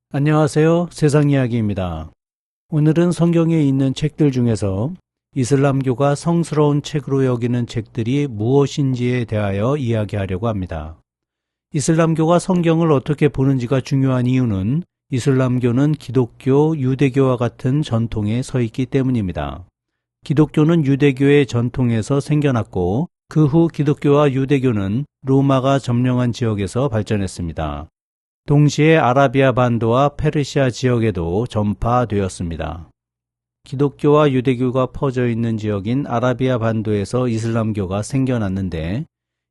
안녕하세요. 세상이야기입니다. 오늘은 성경에 있는 책들 중에서 이슬람교가 성스러운 책으로 여기는 책들이 무엇인지에 대하여 이야기하려고 합니다. 이슬람교가 성경을 어떻게 보는지가 중요한 이유는 이슬람교는 기독교, 유대교와 같은 전통에 서 있기 때문입니다. 기독교는 유대교의 전통에서 생겨났고 그 후 기독교와 유대교는 로마가 점령한 지역에서 발전했습니다. 동시에 아라비아 반도와 페르시아 지역에도 전파되었습니다. 기독교와 유대교가 퍼져 있는 지역인 아라비아 반도에서 이슬람교가 생겨났는데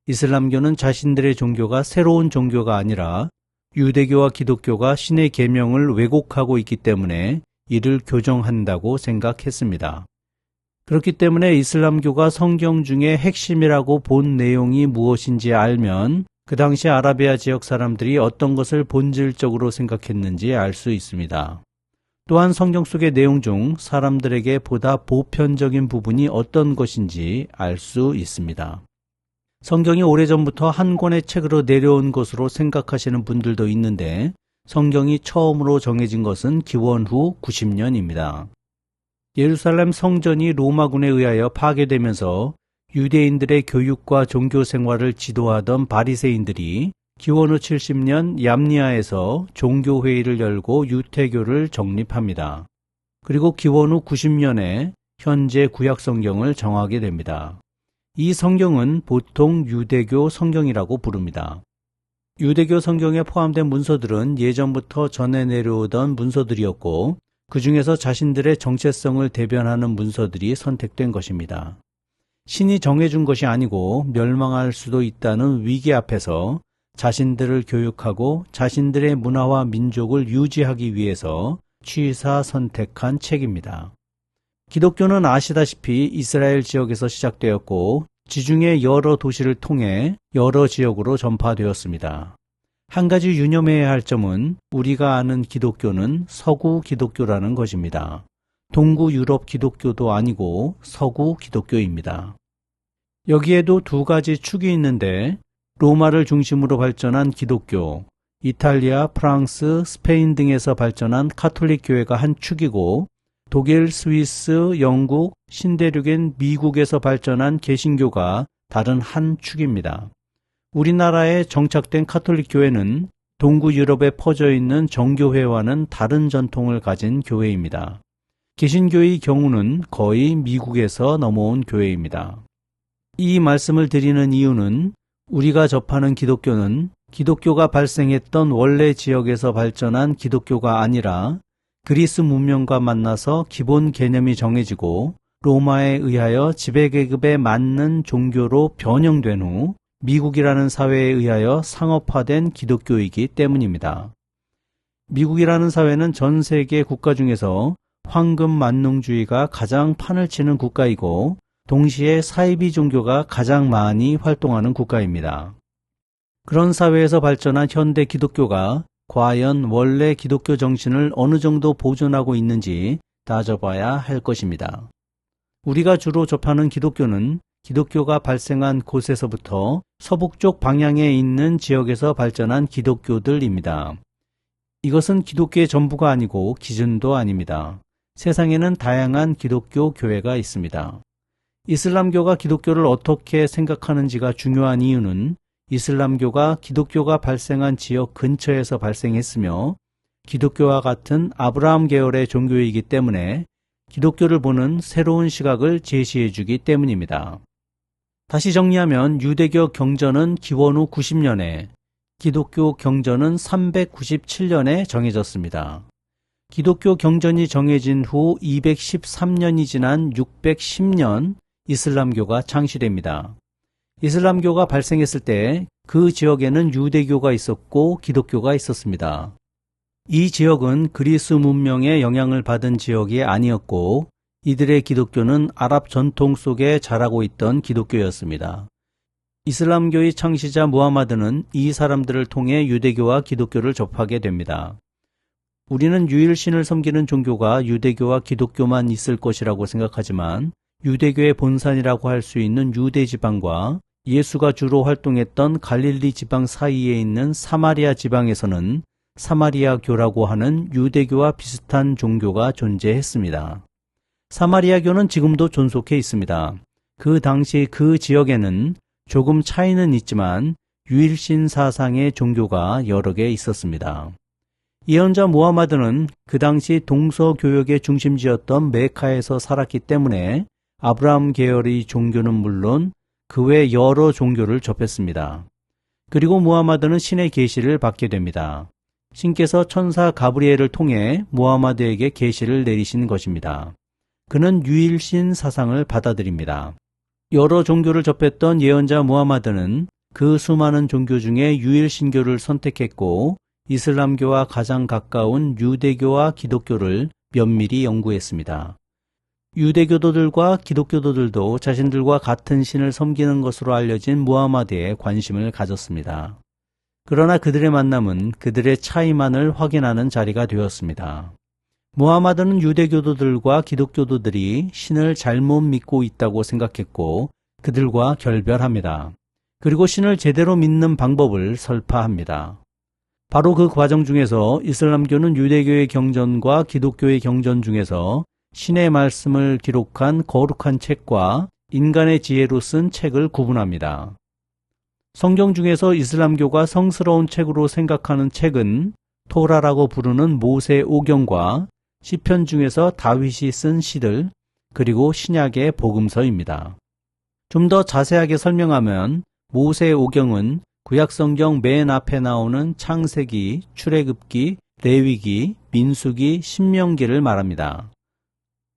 이슬람교는 자신들의 종교가 새로운 종교가 아니라 유대교와 기독교가 신의 계명을 왜곡하고 있기 때문에 이를 교정한다고 생각했습니다. 그렇기 때문에 이슬람교가 성경 중에 핵심이라고 본 내용이 무엇인지 알면 그 당시 아라비아 지역 사람들이 어떤 것을 본질적으로 생각했는지 알 수 있습니다. 또한 성경 속의 내용 중 사람들에게 보다 보편적인 부분이 어떤 것인지 알 수 있습니다. 성경이 오래전부터 한 권의 책으로 내려온 것으로 생각하시는 분들도 있는데 성경이 처음으로 정해진 것은 기원 후 90년입니다. 예루살렘 성전이 로마군에 의하여 파괴되면서 유대인들의 교육과 종교 생활을 지도하던 바리새인들이 기원 후 70년 얌니아에서 종교회의를 열고 유태교를 정립합니다. 그리고 기원 후 90년에 현재 구약 성경을 정하게 됩니다. 이 성경은 보통 유대교 성경이라고 부릅니다. 유대교 성경에 포함된 문서들은 예전부터 전해 내려오던 문서들이었고 그 중에서 자신들의 정체성을 대변하는 문서들이 선택된 것입니다. 신이 정해준 것이 아니고 멸망할 수도 있다는 위기 앞에서 자신들을 교육하고 자신들의 문화와 민족을 유지하기 위해서 취사 선택한 책입니다. 기독교는 아시다시피 이스라엘 지역에서 시작되었고 지중해 여러 도시를 통해 여러 지역으로 전파되었습니다. 한 가지 유념해야 할 점은 우리가 아는 기독교는 서구 기독교라는 것입니다. 동구 유럽 기독교도 아니고 서구 기독교입니다. 여기에도 두 가지 축이 있는데 로마를 중심으로 발전한 기독교, 이탈리아, 프랑스, 스페인 등에서 발전한 카톨릭 교회가 한 축이고 독일, 스위스, 영국, 신대륙인 미국에서 발전한 개신교가 다른 한 축입니다. 우리나라에 정착된 카톨릭 교회는 동구 유럽에 퍼져 있는 정교회와는 다른 전통을 가진 교회입니다. 개신교의 경우는 거의 미국에서 넘어온 교회입니다. 이 말씀을 드리는 이유는 우리가 접하는 기독교는 기독교가 발생했던 원래 지역에서 발전한 기독교가 아니라 그리스 문명과 만나서 기본 개념이 정해지고 로마에 의하여 지배계급에 맞는 종교로 변형된 후 미국이라는 사회에 의하여 상업화된 기독교이기 때문입니다. 미국이라는 사회는 전 세계 국가 중에서 황금 만능주의가 가장 판을 치는 국가이고 동시에 사이비 종교가 가장 많이 활동하는 국가입니다. 그런 사회에서 발전한 현대 기독교가 과연 원래 기독교 정신을 어느 정도 보존하고 있는지 따져봐야 할 것입니다. 우리가 주로 접하는 기독교는 기독교가 발생한 곳에서부터 서북쪽 방향에 있는 지역에서 발전한 기독교들입니다. 이것은 기독교의 전부가 아니고 기준도 아닙니다. 세상에는 다양한 기독교 교회가 있습니다. 이슬람교가 기독교를 어떻게 생각하는지가 중요한 이유는 이슬람교가 기독교가 발생한 지역 근처에서 발생했으며 기독교와 같은 아브라함 계열의 종교이기 때문에 기독교를 보는 새로운 시각을 제시해 주기 때문입니다. 다시 정리하면 유대교 경전은 기원 후 90년에, 기독교 경전은 397년에 정해졌습니다. 기독교 경전이 정해진 후 213년이 지난 610년 이슬람교가 창시됩니다. 이슬람교가 발생했을 때 그 지역에는 유대교가 있었고 기독교가 있었습니다. 이 지역은 그리스 문명의 영향을 받은 지역이 아니었고 이들의 기독교는 아랍 전통 속에 자라고 있던 기독교였습니다. 이슬람교의 창시자 무하마드는 이 사람들을 통해 유대교와 기독교를 접하게 됩니다. 우리는 유일신을 섬기는 종교가 유대교와 기독교만 있을 것이라고 생각하지만 유대교의 본산이라고 할 수 있는 유대 지방과 예수가 주로 활동했던 갈릴리 지방 사이에 있는 사마리아 지방에서는 사마리아교라고 하는 유대교와 비슷한 종교가 존재했습니다. 사마리아교는 지금도 존속해 있습니다. 그 당시 그 지역에는 조금 차이는 있지만 유일신 사상의 종교가 여러 개 있었습니다. 예언자 무하마드는 그 당시 동서교역의 중심지였던 메카에서 살았기 때문에 아브라함 계열의 종교는 물론 그 외 여러 종교를 접했습니다. 그리고 무하마드는 신의 계시를 받게 됩니다. 신께서 천사 가브리엘을 통해 무하마드에게 계시를 내리신 것입니다. 그는 유일신 사상을 받아들입니다. 여러 종교를 접했던 예언자 무하마드는 그 수많은 종교 중에 유일신교를 선택했고 이슬람교와 가장 가까운 유대교와 기독교를 면밀히 연구했습니다. 유대교도들과 기독교도들도 자신들과 같은 신을 섬기는 것으로 알려진 무하마드에 관심을 가졌습니다. 그러나 그들의 만남은 그들의 차이만을 확인하는 자리가 되었습니다. 무하마드는 유대교도들과 기독교도들이 신을 잘못 믿고 있다고 생각했고 그들과 결별합니다. 그리고 신을 제대로 믿는 방법을 설파합니다. 바로 그 과정 중에서 이슬람교는 유대교의 경전과 기독교의 경전 중에서 신의 말씀을 기록한 거룩한 책과 인간의 지혜로 쓴 책을 구분합니다. 성경 중에서 이슬람교가 성스러운 책으로 생각하는 책은 토라라고 부르는 모세 오경과 시편 중에서 다윗이 쓴 시들, 그리고 신약의 복음서입니다. 좀 더 자세하게 설명하면 모세 오경은 구약성경 맨 앞에 나오는 창세기, 출애굽기, 레위기, 민수기, 신명기를 말합니다.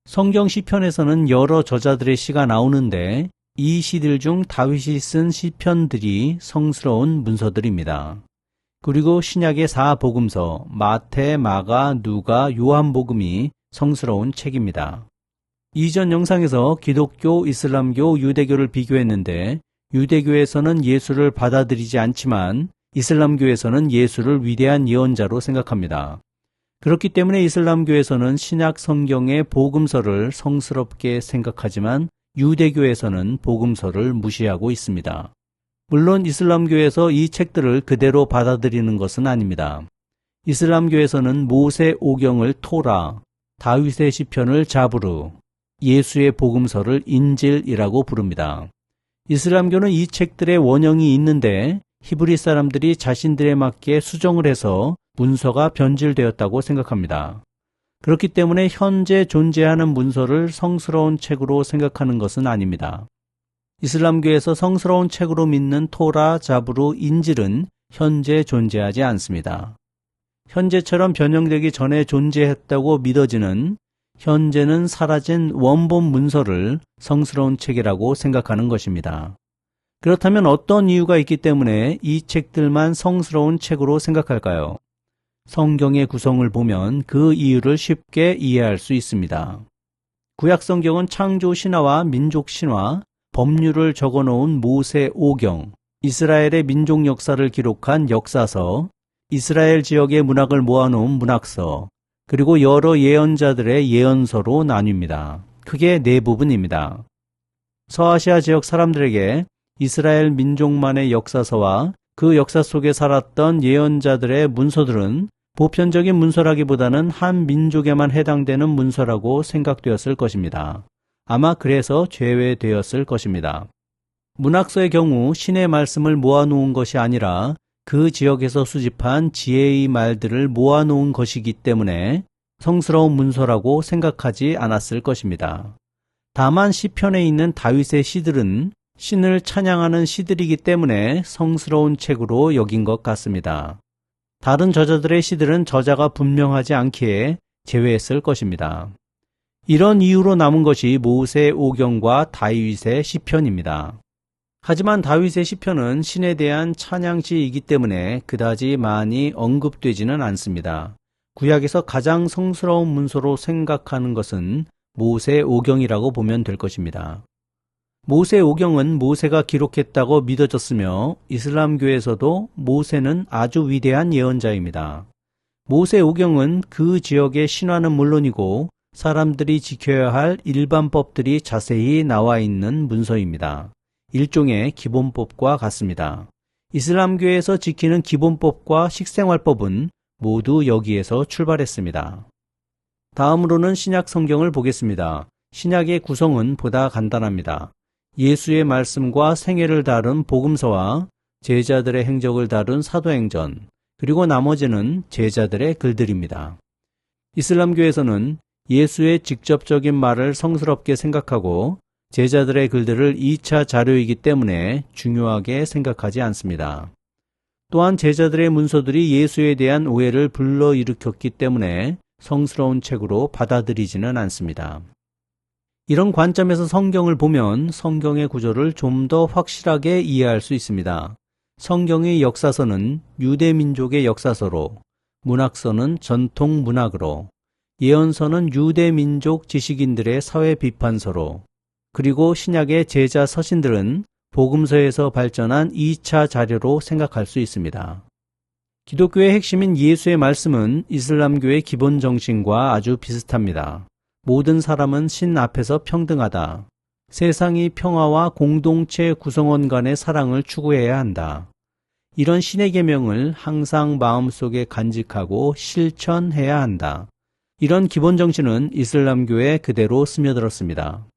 성경 시편에서는 여러 저자들의 시가 나오는데 이 시들 중 다윗이 쓴 시편들이 성스러운 문서들입니다. 그리고 신약의 4복음서, 마태, 마가, 누가, 요한복음이 성스러운 책입니다. 이전 영상에서 기독교, 이슬람교, 유대교를 비교했는데 유대교에서는 예수를 받아들이지 않지만 이슬람교에서는 예수를 위대한 예언자로 생각합니다. 그렇기 때문에 이슬람교에서는 신약 성경의 복음서를 성스럽게 생각하지만 유대교에서는 복음서를 무시하고 있습니다. 물론 이슬람교에서 이 책들을 그대로 받아들이는 것은 아닙니다. 이슬람교에서는 모세 오경을 토라, 다윗의 시편을 자부르, 예수의 복음서를 인질이라고 부릅니다. 이슬람교는 이 책들의 원형이 있는데 히브리 사람들이 자신들에 맞게 수정을 해서 문서가 변질되었다고 생각합니다. 그렇기 때문에 현재 존재하는 문서를 성스러운 책으로 생각하는 것은 아닙니다. 이슬람교에서 성스러운 책으로 믿는 토라, 자부르, 인질은 현재 존재하지 않습니다. 현재처럼 변형되기 전에 존재했다고 믿어지는 현재는 사라진 원본 문서를 성스러운 책이라고 생각하는 것입니다. 그렇다면 어떤 이유가 있기 때문에 이 책들만 성스러운 책으로 생각할까요? 성경의 구성을 보면 그 이유를 쉽게 이해할 수 있습니다. 구약 성경은 창조 신화와 민족 신화, 법률을 적어놓은 모세 오경, 이스라엘의 민족 역사를 기록한 역사서, 이스라엘 지역의 문학을 모아놓은 문학서, 그리고 여러 예언자들의 예언서로 나뉩니다. 크게 네 부분입니다. 서아시아 지역 사람들에게 이스라엘 민족만의 역사서와 그 역사 속에 살았던 예언자들의 문서들은 보편적인 문서라기보다는 한 민족에만 해당되는 문서라고 생각되었을 것입니다. 아마 그래서 제외되었을 것입니다. 문학서의 경우 신의 말씀을 모아놓은 것이 아니라 그 지역에서 수집한 지혜의 말들을 모아놓은 것이기 때문에 성스러운 문서라고 생각하지 않았을 것입니다. 다만 시편에 있는 다윗의 시들은 신을 찬양하는 시들이기 때문에 성스러운 책으로 여긴 것 같습니다. 다른 저자들의 시들은 저자가 분명하지 않기에 제외했을 것입니다. 이런 이유로 남은 것이 모세 오경과 다윗의 시편입니다. 하지만 다윗의 시편은 신에 대한 찬양시이기 때문에 그다지 많이 언급되지는 않습니다. 구약에서 가장 성스러운 문서로 생각하는 것은 모세 오경이라고 보면 될 것입니다. 모세 오경은 모세가 기록했다고 믿어졌으며 이슬람교에서도 모세는 아주 위대한 예언자입니다. 모세 오경은 그 지역의 신화는 물론이고 사람들이 지켜야 할 일반법들이 자세히 나와 있는 문서입니다. 일종의 기본법과 같습니다. 이슬람교에서 지키는 기본법과 식생활법은 모두 여기에서 출발했습니다. 다음으로는 신약 성경을 보겠습니다. 신약의 구성은 보다 간단합니다. 예수의 말씀과 생애를 다룬 복음서와 제자들의 행적을 다룬 사도행전, 그리고 나머지는 제자들의 글들입니다. 이슬람교에서는 예수의 직접적인 말을 성스럽게 생각하고 제자들의 글들을 2차 자료이기 때문에 중요하게 생각하지 않습니다. 또한 제자들의 문서들이 예수에 대한 오해를 불러일으켰기 때문에 성스러운 책으로 받아들이지는 않습니다. 이런 관점에서 성경을 보면 성경의 구조를 좀 더 확실하게 이해할 수 있습니다. 성경의 역사서는 유대민족의 역사서로, 문학서는 전통 문학으로, 예언서는 유대민족 지식인들의 사회 비판서로, 그리고 신약의 제자 서신들은 복음서에서 발전한 2차 자료로 생각할 수 있습니다. 기독교의 핵심인 예수의 말씀은 이슬람교의 기본 정신과 아주 비슷합니다. 모든 사람은 신 앞에서 평등하다. 세상이 평화와 공동체 구성원 간의 사랑을 추구해야 한다. 이런 신의 계명을 항상 마음속에 간직하고 실천해야 한다. 이런 기본 정신은 이슬람교에 그대로 스며들었습니다.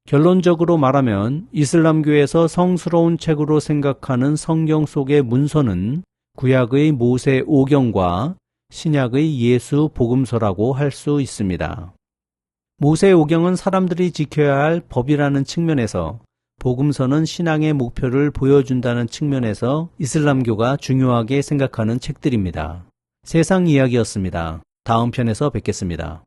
결론적으로 말하면 이슬람교에서 성스러운 책으로 생각하는 성경 속의 문서는 구약의 모세 오경과 신약의 예수 복음서라고 할 수 있습니다. 모세 오경은 사람들이 지켜야 할 법이라는 측면에서, 복음서는 신앙의 목표를 보여준다는 측면에서 이슬람교가 중요하게 생각하는 책들입니다. 세상 이야기였습니다. 다음 편에서 뵙겠습니다.